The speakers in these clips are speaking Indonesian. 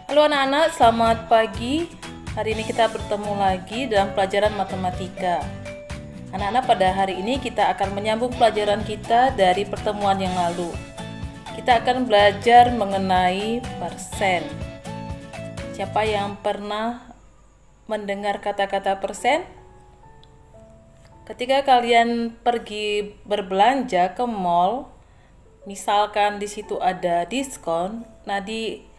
Halo anak-anak, selamat pagi. Hari ini kita bertemu lagi dalam pelajaran matematika. Anak-anak, pada hari ini kita akan menyambung pelajaran kita dari pertemuan yang lalu. Kita akan belajar mengenai persen. Siapa yang pernah mendengar kata-kata persen? Ketika kalian pergi berbelanja ke mall, misalkan di situ ada diskon, nah di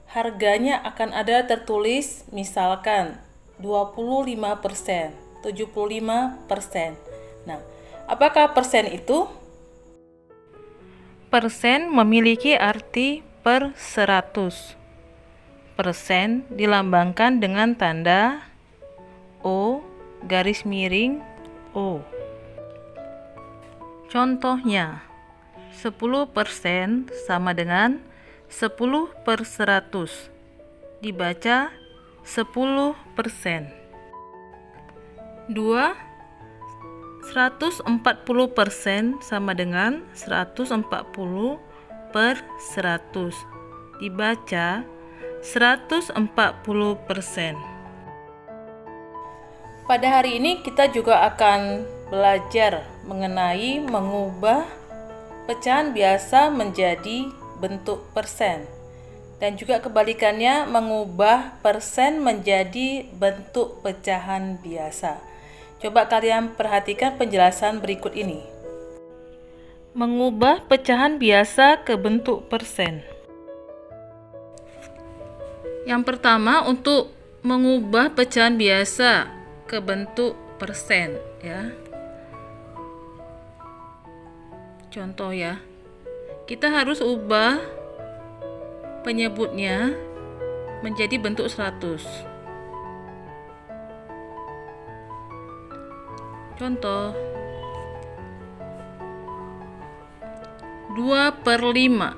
harganya akan ada tertulis misalkan 25%, 75%. Nah, apakah persen itu? Persen memiliki arti per 100. Persen dilambangkan dengan tanda O garis miring O. Contohnya, 10% sama dengan 10 per 100, dibaca 10%. 2. 140% sama dengan 140 per 100, dibaca 140%. Pada hari ini kita juga akan belajar mengenai mengubah pecahan biasa menjadi bentuk persen, dan juga kebalikannya, mengubah persen menjadi bentuk pecahan biasa. Coba kalian perhatikan penjelasan berikut ini. Mengubah pecahan biasa ke bentuk persen. Yang pertama, untuk mengubah pecahan biasa ke bentuk persen, ya. Contoh ya, kita harus ubah penyebutnya menjadi bentuk 100. Contoh, 2/5.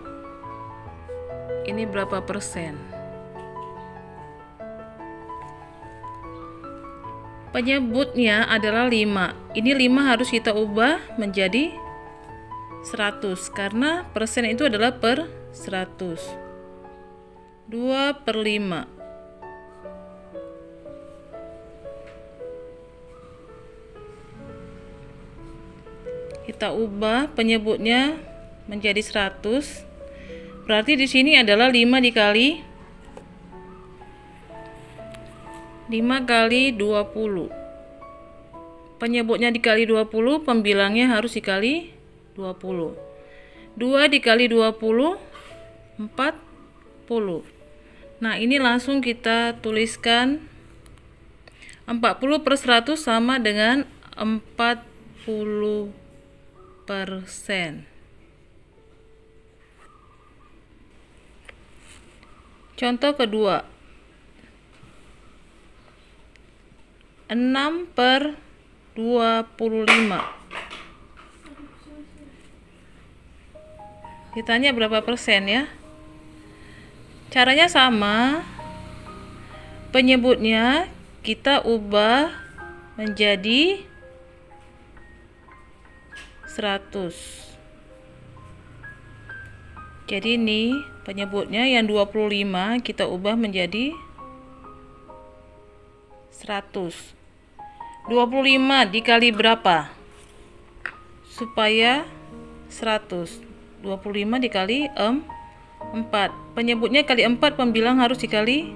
Ini berapa persen? Penyebutnya adalah 5. Ini 5 harus kita ubah menjadi 100 karena persen itu adalah per 100. 2/5. Kita ubah penyebutnya menjadi 100. Berarti di sini adalah 5 kali 20. Penyebutnya dikali 20, pembilangnya harus dikali 20. 2 dikali 20, 40. Nah, ini langsung kita tuliskan 40 per 100 sama dengan 40%. Contoh kedua, 6 per 25. Ditanya berapa persen ya? Caranya sama. Penyebutnya kita ubah menjadi 100. Jadi ini penyebutnya yang 25 kita ubah menjadi 100. 25 dikali berapa? Supaya 100. 25 dikali 4. Penyebutnya kali 4, pembilang harus dikali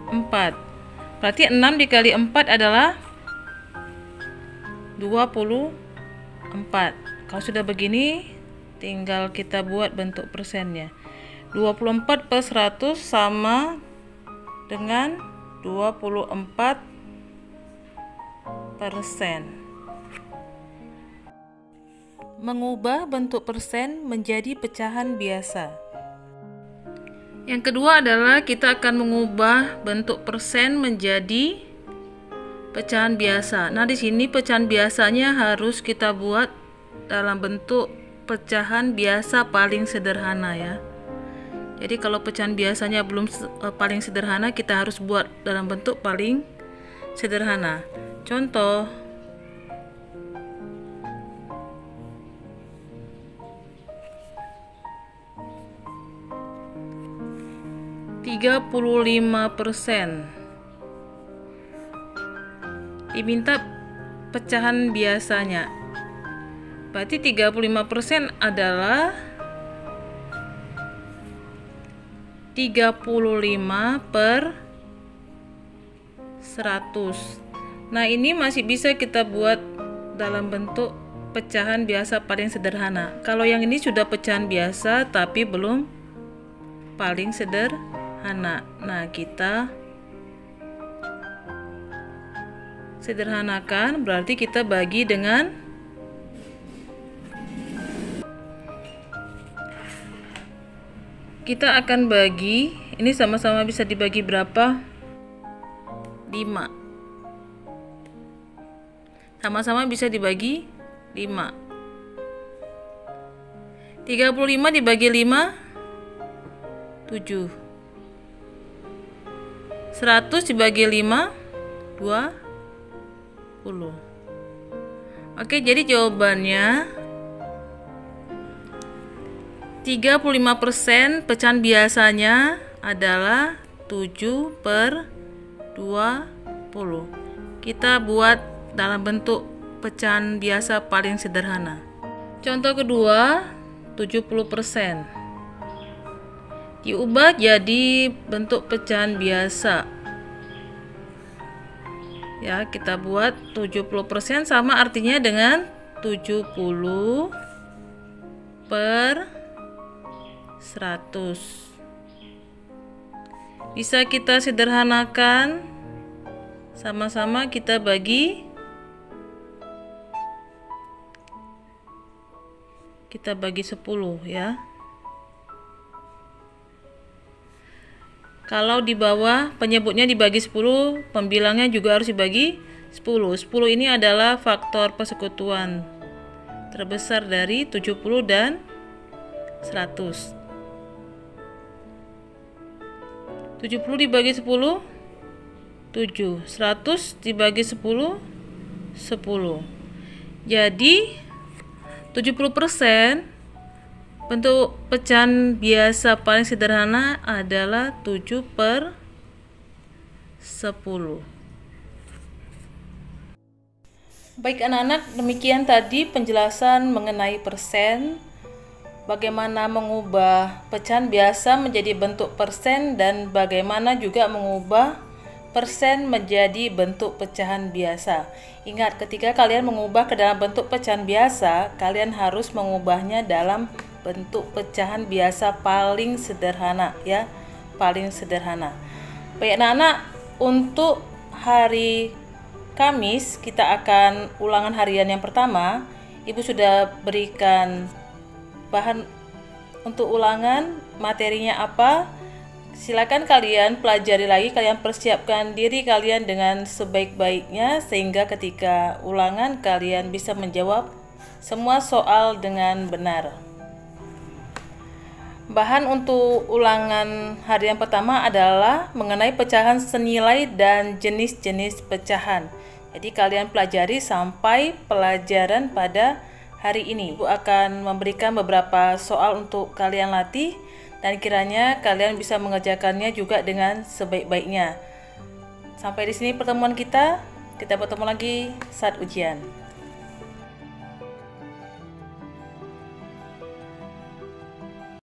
4. Berarti 6 dikali 4 adalah 24. Kalau sudah begini, tinggal kita buat bentuk persennya. 24 per 100 sama dengan 24%. Mengubah bentuk persen menjadi pecahan biasa. Yang kedua adalah kita akan mengubah bentuk persen menjadi pecahan biasa. Nah, di sini pecahan biasanya harus kita buat dalam bentuk pecahan biasa paling sederhana ya. Jadi kalau pecahan biasanya belum paling sederhana, kita harus buat dalam bentuk paling sederhana. Contoh, 3 35%. Diminta pecahan biasanya. Berarti 35% adalah 35 per 100. Nah, ini masih bisa kita buat dalam bentuk pecahan biasa paling sederhana. Kalau yang ini sudah pecahan biasa tapi belum paling sederhana. Nah, kita sederhanakan, berarti kita bagi dengan kita akan bagi, ini sama-sama bisa dibagi berapa? 5. Sama-sama bisa dibagi 5. 35 dibagi 5 7. 100 dibagi 5 20. Oke, jadi jawabannya 35% pecahan biasanya adalah 7 per 20. Kita buat dalam bentuk pecahan biasa paling sederhana. Contoh kedua, 70%. Diubah jadi bentuk pecahan biasa. Ya, kita buat 70% sama artinya dengan 70 per 100. Bisa kita sederhanakan, sama-sama kita bagi 10 ya. Kalau di bawah penyebutnya dibagi 10, pembilangnya juga harus dibagi 10. 10 ini adalah faktor persekutuan terbesar dari 70 dan 100. 70 dibagi 10 7, 100 dibagi 10 10. Jadi 70% bentuk pecahan biasa paling sederhana adalah 7 per 10. Baik anak-anak, demikian tadi penjelasan mengenai persen, bagaimana mengubah pecahan biasa menjadi bentuk persen, dan bagaimana juga mengubah persen menjadi bentuk pecahan biasa. Ingat, ketika kalian mengubah ke dalam bentuk pecahan biasa, kalian harus mengubahnya dalam bentuk pecahan biasa paling sederhana ya, paling sederhana. Baik anak-anak, untuk hari Kamis kita akan ulangan harian yang pertama. Ibu sudah berikan bahan untuk ulangan, materinya apa. Silakan kalian pelajari lagi, kalian persiapkan diri kalian dengan sebaik-baiknya sehingga ketika ulangan kalian bisa menjawab semua soal dengan benar. Bahan untuk ulangan hari yang pertama adalah mengenai pecahan senilai dan jenis-jenis pecahan. Jadi kalian pelajari sampai pelajaran pada hari ini. Ibu akan memberikan beberapa soal untuk kalian latih, dan kiranya kalian bisa mengerjakannya juga dengan sebaik-baiknya. Sampai di sini pertemuan kita. Kita bertemu lagi saat ujian.